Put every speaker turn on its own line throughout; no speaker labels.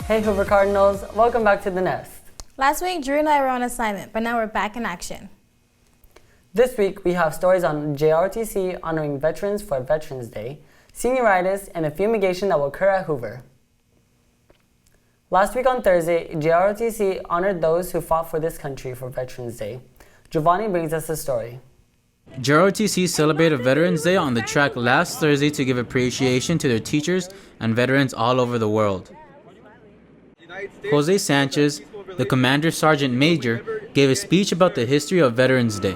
Hey Hoover Cardinals, welcome back to the Nest.
Last week, Drew and I were on assignment, but now we're back in action.
This week, we have stories on JROTC honoring veterans for Veterans Day, senioritis, and a fumigation that will occur at Hoover. Last week on Thursday, JROTC honored those who fought for this country for Veterans Day. Giovanni brings us the story.
JROTC celebrated Veterans Day on the track last Thursday to give appreciation to their teachers and veterans all over the world. Jose Sanchez, the Commander Sergeant Major, gave a speech about the history of Veterans Day.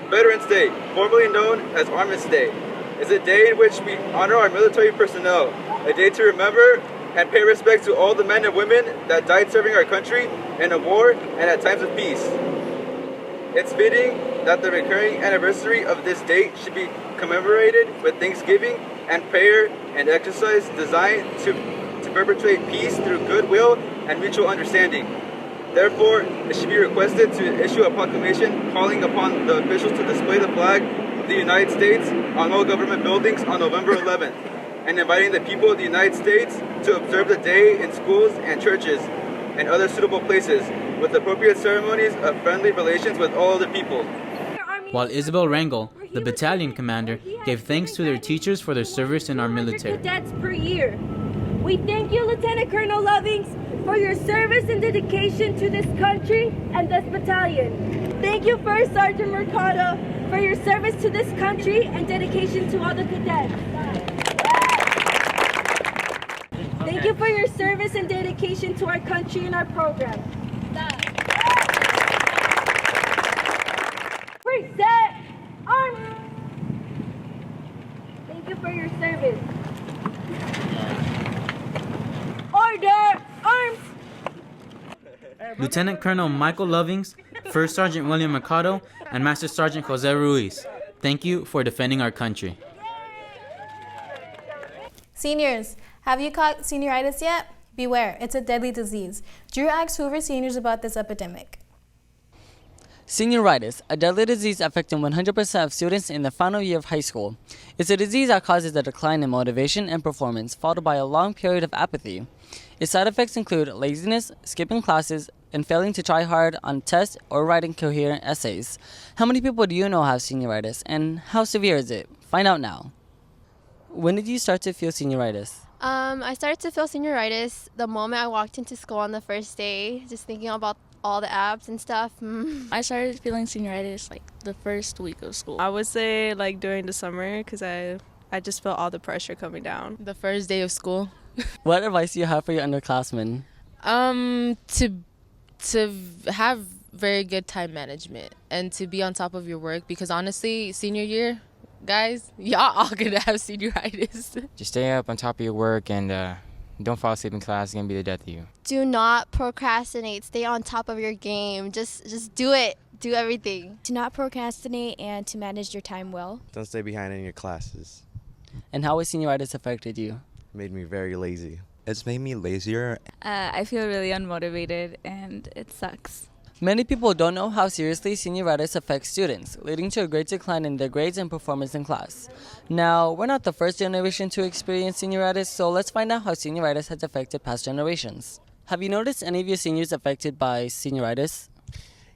Veterans Day, formerly known as Armistice Day, is a day in which we honor our military personnel, a day to remember and pay respect to all the men and women that died serving our country in a war and at times of peace. It's fitting that the recurring anniversary of this date should be commemorated with thanksgiving and prayer and exercise designed to perpetuate peace through goodwill and mutual understanding. Therefore, it should be requested to issue a proclamation calling upon the officials to display the flag of the United States on all government buildings on November 11th, and inviting the people of the United States to observe the day in schools and churches and other suitable places with appropriate ceremonies of friendly relations with all other people.
While Isabel Rangel, the battalion commander, gave thanks to their teachers for their service in our military.
Cadets per year. We thank you, Lieutenant Colonel Lovings, for your service and dedication to this country and this battalion. Thank you, First Sergeant Mercado, for your service to this country and dedication to all the cadets. Thank you for your service and dedication to our country and our program. Reset! Arms! Thank you for your service. Order! Arms!
Lieutenant Colonel Michael Lovings, First Sergeant William Mercado, and Master Sergeant Jose Ruiz, thank you for defending our country.
Seniors, have you caught senioritis yet? Beware, it's a deadly disease. Drew asked Hoover seniors about this epidemic.
Senioritis, a deadly disease affecting 100% of students in the final year of high school. It's a disease that causes a decline in motivation and performance, followed by a long period of apathy. Its side effects include laziness, skipping classes, and failing to try hard on tests or writing coherent essays. How many people do you know have senioritis, and how severe is it? Find out now. When did you start to feel senioritis?
I started to feel senioritis the moment I walked into school on the first day, just thinking about all the abs and stuff.
I started feeling senioritis like the first week of school.
I would say like during the summer because I just felt all the pressure coming down.
The first day of school.
What advice do you have for your underclassmen?
To have very good time management and to be on top of your work, because honestly, senior year, guys, y'all all gonna have senioritis.
Just stay up on top of your work and don't fall asleep in class. It's gonna be the death of you.
Do not procrastinate. Stay on top of your game. Just do it. Do everything.
To not procrastinate and to manage your time well.
Don't stay behind in your classes.
And how has senioritis affected you?
It made me very lazy.
It's made me lazier.
I feel really unmotivated and it sucks.
Many people don't know how seriously senioritis affects students, leading to a great decline in their grades and performance in class. Now, we're not the first generation to experience senioritis, so let's find out how senioritis has affected past generations. Have you noticed any of your seniors affected by senioritis?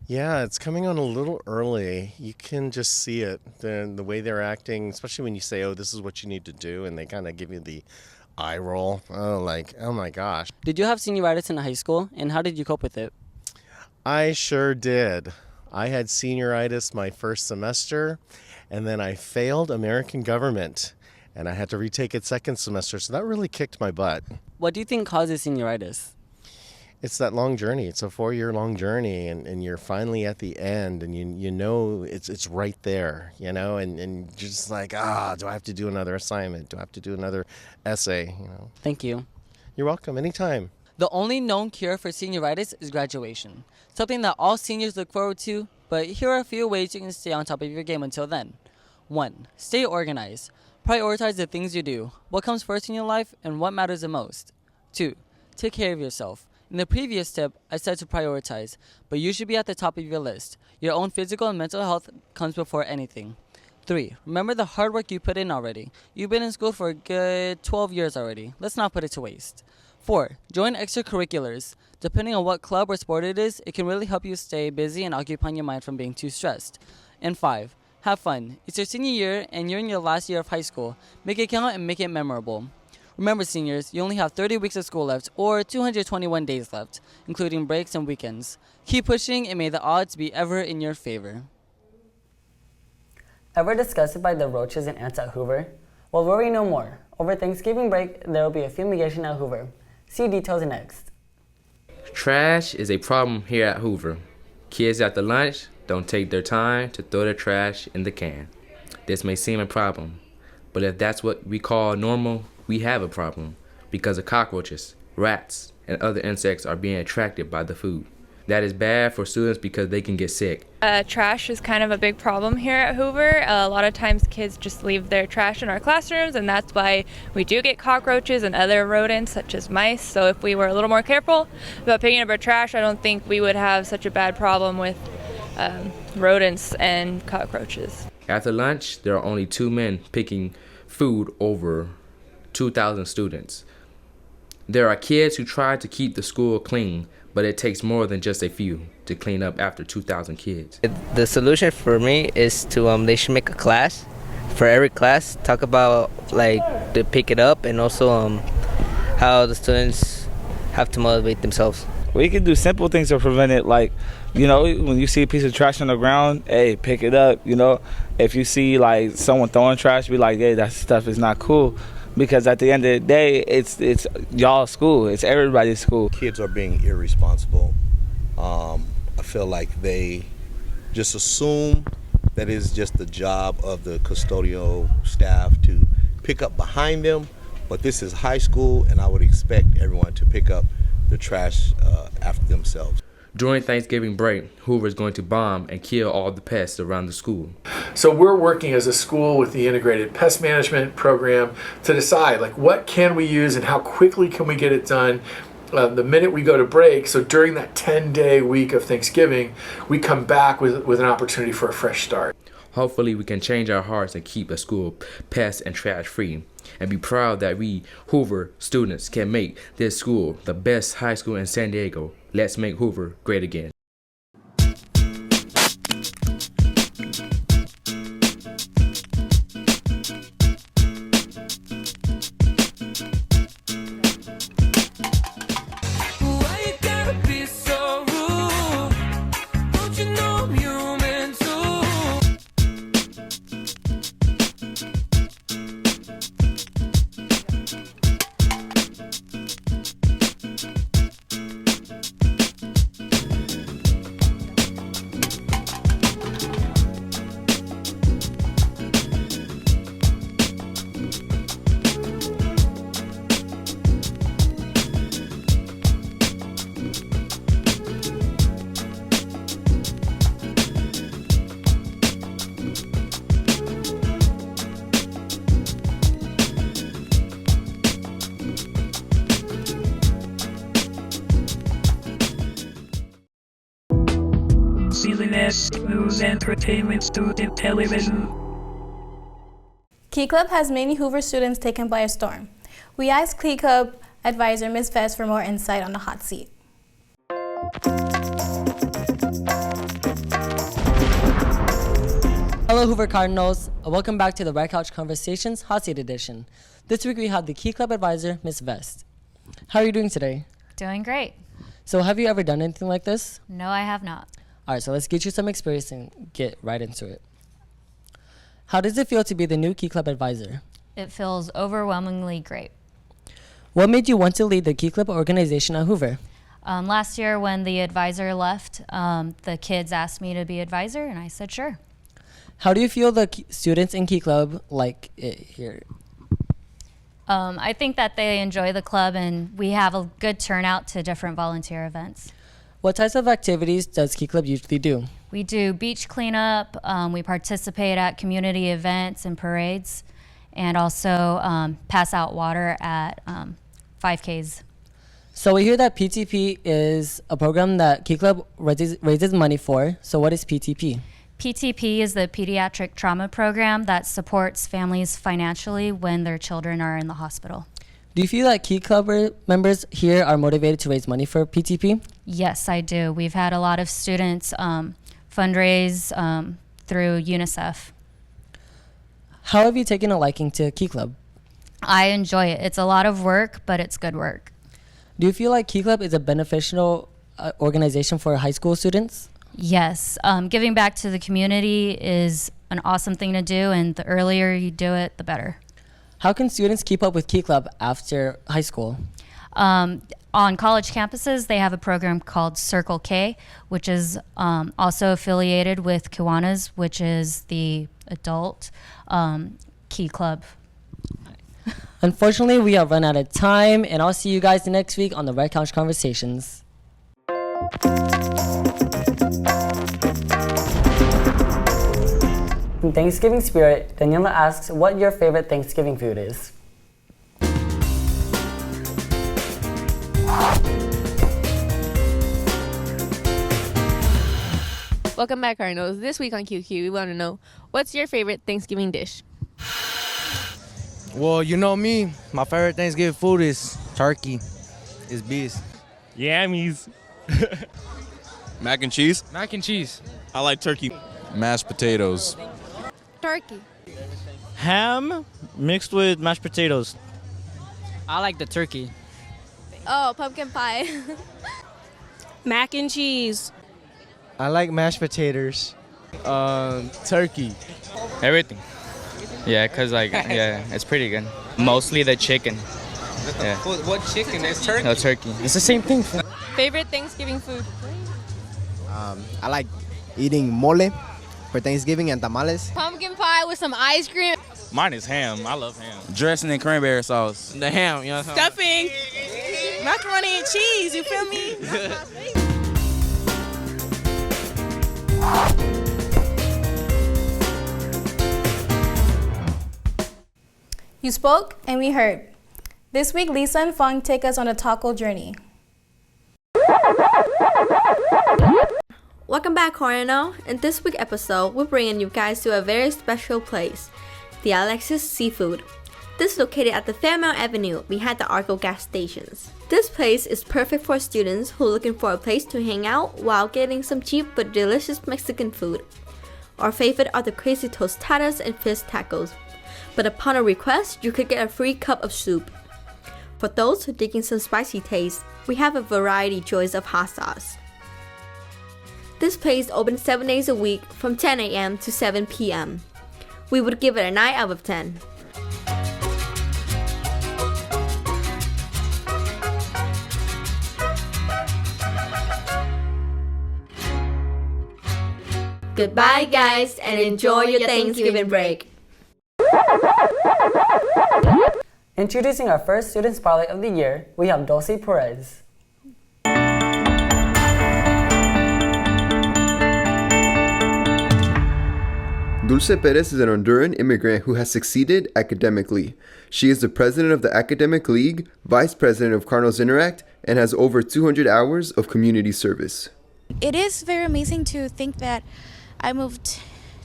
Yeah, it's coming on a little early. You can just see it, the way they're acting, especially when you say, oh, this is what you need to do, and they kind of give you the eye roll. Oh, like, oh my gosh.
Did you have senioritis in high school, and how did you cope with it?
I sure did. I had senioritis my first semester, and then I failed American government, and I had to retake it second semester, so that really kicked my butt.
What do you think causes senioritis?
It's that long journey. It's a 4-year long journey, and you're finally at the end, and you know it's right there, you know, and you're just like, do I have to do another assignment? Do I have to do another essay? You know.
Thank you.
You're welcome. Anytime.
The only known cure for senioritis is graduation, something that all seniors look forward to, but here are a few ways you can stay on top of your game until then. 1. Stay organized. Prioritize the things you do, what comes first in your life, and what matters the most. 2. Take care of yourself. In the previous step, I said to prioritize, but you should be at the top of your list. Your own physical and mental health comes before anything. 3. Remember the hard work you put in already. You've been in school for a good 12 years already. Let's not put it to waste. 4. Join extracurriculars. Depending on what club or sport it is, it can really help you stay busy and occupying your mind from being too stressed. And 5. Have fun. It's your senior year and you're in your last year of high school. Make it count and make it memorable. Remember, seniors, you only have 30 weeks of school left or 221 days left, including breaks and weekends. Keep pushing and may the odds be ever in your favor.
Ever disgusted by the roaches and ants at Hoover? Well, worry no more. Over Thanksgiving break, there will be a fumigation at Hoover. See details next.
Trash is a problem here at Hoover. Kids after lunch don't take their time to throw their trash in the can. This may seem a problem, but if that's what we call normal, we have a problem because of cockroaches, rats, and other insects are being attracted by the food. That is bad for students because they can get sick.
Trash is kind of a big problem here at Hoover. A lot of times kids just leave their trash in our classrooms, and that's why we do get cockroaches and other rodents such as mice. So if we were a little more careful about picking up our trash, I don't think we would have such a bad problem with rodents and cockroaches.
After lunch, there are only 2 men picking food over 2,000 students. There are kids who try to keep the school clean, but it takes more than just a few to clean up after 2,000 kids.
The solution for me is to they should make a class for every class, talk about like to pick it up and also how the students have to motivate themselves.
We can do simple things to prevent it, like, you know, when you see a piece of trash on the ground, hey, pick it up, you know. If you see like someone throwing trash, be like, hey, that stuff is not cool. Because at the end of the day, it's y'all's school. It's everybody's school.
Kids are being irresponsible. I feel like they just assume that it's just the job of the custodial staff to pick up behind them. But this is high school, and I would expect everyone to pick up the trash after themselves.
During Thanksgiving break, Hoover is going to bomb and kill all the pests around the school.
So we're working as a school with the integrated pest management program to decide like what can we use and how quickly can we get it done the minute we go to break. So during that 10-day week of Thanksgiving, we come back with an opportunity for a fresh start.
Hopefully we can change our hearts and keep a school pest and trash free and be proud that we Hoover students can make this school the best high school in San Diego. Let's make Hoover great again.
CLNS News Entertainment Student Television.
Key Club has many Hoover students taken by a storm. We asked Key Club advisor Ms. Vest for more insight on the hot seat.
Hello Hoover Cardinals, welcome back to the Red Couch Conversations Hot Seat Edition. This week we have the Key Club advisor, Ms. Vest. How are you doing today?
Doing great.
So have you ever done anything like this?
No, I have not.
All right, so let's get you some experience and get right into it. How does it feel to be the new Key Club advisor?
It feels overwhelmingly great.
What made you want to lead the Key Club organization at Hoover?
Last year when the advisor left, the kids asked me to be advisor, and I said sure.
How do you feel the students in Key Club like it here?
I think that they enjoy the club, and we have a good turnout to different volunteer events.
What types of activities does Key Club usually do?
We do beach cleanup, we participate at community events and parades, and also pass out water at 5Ks.
So we hear that PTP is a program that Key Club raises money for. So what is PTP?
PTP is the Pediatric Trauma Program that supports families financially when their children are in the hospital.
Do you feel that Key Club members here are motivated to raise money for PTP?
Yes, I do. We've had a lot of students fundraise through UNICEF.
How have you taken a liking to Key Club?
I enjoy it. It's a lot of work, but it's good work.
Do you feel like Key Club is a beneficial organization for high school students?
Yes. Giving back to the community is an awesome thing to do, and the earlier you do it, the better.
How can students keep up with Key Club after high school?
On college campuses, they have a program called Circle K, which is also affiliated with Kiwanis, which is the adult Key Club.
Unfortunately, we have run out of time, and I'll see you guys next week on the Red Couch Conversations. In Thanksgiving spirit, Daniela asks what your favorite Thanksgiving food is.
Welcome back, Cardinals. This week on QQ, we want to know, what's your favorite Thanksgiving dish?
Well, you know me. My favorite Thanksgiving food is turkey. It's beef.
Yammies.
Mac and cheese?
Mac and cheese.
I like turkey. Mashed potatoes.
Turkey.
Ham mixed with mashed potatoes.
I like the turkey.
Oh, pumpkin pie.
Mac and cheese.
I like mashed potatoes. Turkey.
Everything. Yeah, because it's pretty good. Mostly the chicken. Yeah.
What chicken? It's turkey.
No, turkey. It's the same thing.
Favorite Thanksgiving food?
I like eating mole for Thanksgiving and tamales.
Pumpkin pie with some ice cream.
Mine is ham. I love ham.
Dressing in cranberry sauce.
The ham, you know what I'm saying?
Stuffing. Macaroni and cheese, you feel me?
You spoke and we heard. This week, Lisa and Fung take us on a taco journey.
Welcome back, Cardinal. In this week's episode, we're bringing you guys to a very special place, the Alexis Seafood. This is located at the Fairmount Avenue behind the Argo gas stations. This place is perfect for students who are looking for a place to hang out while getting some cheap but delicious Mexican food. Our favorite are the crazy tostadas and fish tacos, but upon a request, you could get a free cup of soup. For those digging some spicy taste, we have a variety choice of hot sauce. This place opens 7 days a week from 10 a.m. to 7 p.m. We would give it a 9 out of 10. Goodbye, guys, and enjoy your Thanksgiving break.
Introducing our first student spotlight of the year, we have Dulce Perez.
Dulce Perez is an Honduran immigrant who has succeeded academically. She is the president of the Academic League, vice president of Cardinal's Interact, and has over 200 hours of community service.
It is very amazing to think that I moved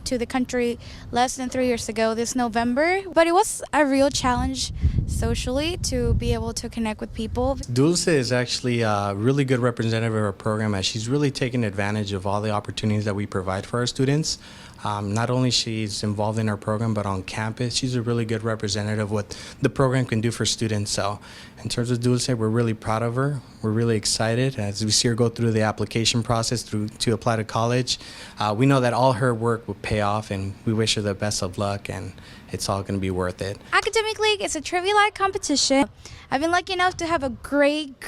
to the country less than 3 years ago this November, but it was a real challenge socially to be able to connect with people.
Dulce is actually a really good representative of our program, as she's really taken advantage of all the opportunities that we provide for our students. Not only she's involved in our program, but on campus, she's a really good representative of what the program can do for students. So in terms of Dulce, we're really proud of her. We're really excited as we see her go through the application process to apply to college. We know that all her work will pay off, and we wish her the best of luck, and it's all going to be worth it.
Academic League is a trivia-like competition. I've been lucky enough to have a great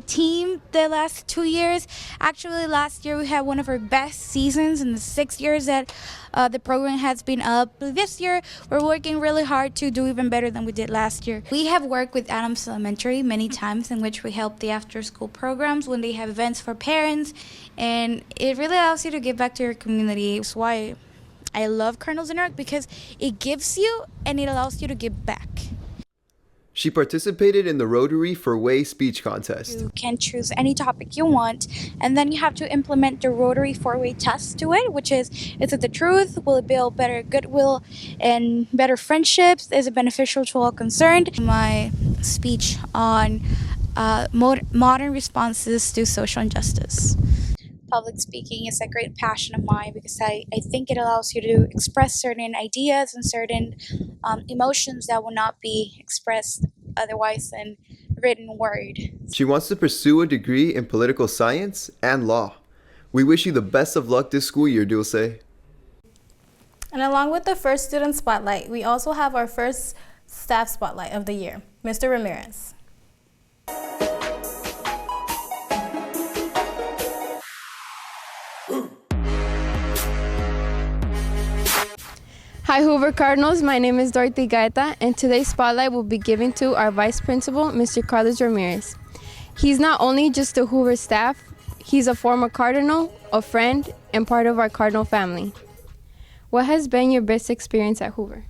team the last 2 years. Actually, last year we had one of our best seasons in the 6 years that the program has been up. This year, we're working really hard to do even better than we did last year. We have worked with Adams Elementary many times, in which we help the after-school programs when they have events for parents, and it really allows you to give back to your community. That's why I love Cardinal's Interact, because it gives you and it allows you to give back.
She participated in the Rotary for Way speech contest.
You can choose any topic you want, and then you have to implement the Rotary 4-way test to it, which is it the truth? Will it build better goodwill and better friendships? Is it beneficial to all concerned? My speech on modern responses to social injustice. Public speaking is a great passion of mine because I think it allows you to express certain ideas and certain emotions that will not be expressed otherwise in written word.
She wants to pursue a degree in political science and law. We wish you the best of luck this school year, Dulce.
And along with the first student spotlight, we also have our first staff spotlight of the year, Mr. Ramirez.
Hi Hoover Cardinals, my name is Dorothy Gaeta, and today's spotlight will be given to our Vice Principal, Mr. Carlos Ramirez. He's not only just a Hoover staff, he's a former Cardinal, a friend, and part of our Cardinal family. What has been your best experience at Hoover?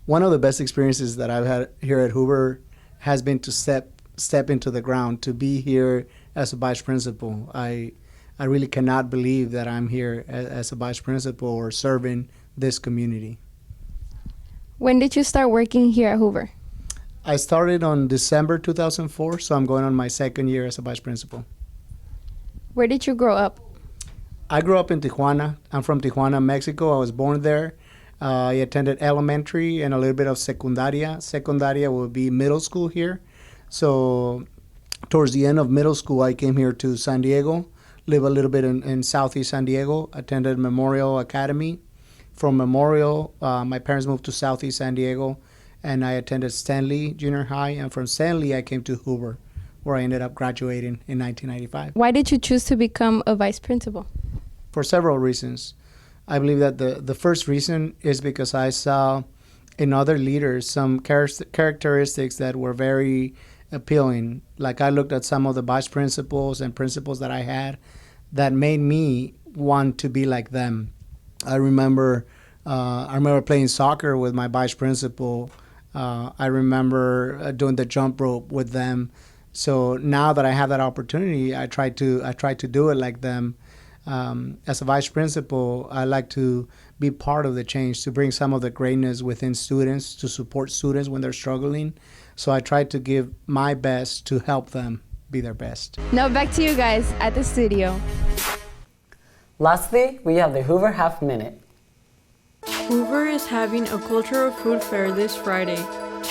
One of the best experiences that I've had here at Hoover has been to step into the ground, to be here as a Vice Principal. I really cannot believe that I'm here as a Vice Principal or serving this community.
When did you start working here at Hoover?
I started on December 2004, so I'm going on my second year as a Vice Principal.
Where did you grow up?
I grew up in Tijuana. I'm from Tijuana, Mexico. I was born there. I attended elementary and a little bit of secundaria. Secundaria would be middle school here. So towards the end of middle school, I came here to San Diego, live a little bit in Southeast San Diego, attended Memorial Academy. From Memorial, my parents moved to Southeast San Diego, and I attended Stanley Junior High. And from Stanley, I came to Hoover, where I ended up graduating in 1995.
Why did you choose to become a Vice Principal?
For several reasons. I believe that the first reason is because I saw in other leaders some characteristics that were very appealing. Like I looked at some of the vice principals and principals that I had that made me want to be like them. I remember playing soccer with my vice principal. I remember doing the jump rope with them. So now that I have that opportunity, I try to do it like them. As a vice principal, I like to be part of the change, to bring some of the greatness within students, to support students when they're struggling. So I try to give my best to help them be their best.
Now back to you guys at the studio.
Lastly, we have the Hoover Half Minute.
Hoover is having a cultural food fair this Friday.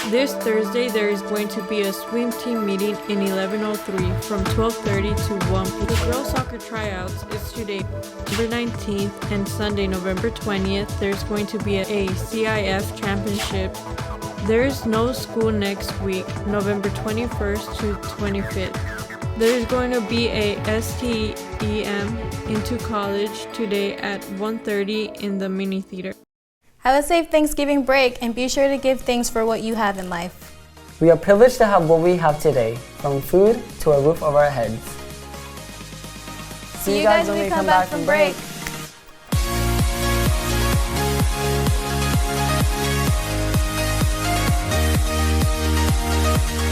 This Thursday, there is going to be a swim team meeting in 1103 from 12:30 to 1 p.m. The girls soccer tryouts is today, November 19th, and Sunday, November 20th, there's going to be a CIF championship. There is no school next week, November 21st to 25th. There is going to be a STEM into college today at 1:30 in the mini theater.
Have a safe Thanksgiving break and be sure to give thanks for what you have in life.
We are privileged to have what we have today, from food to a roof over our heads.
See you guys when we come back from break.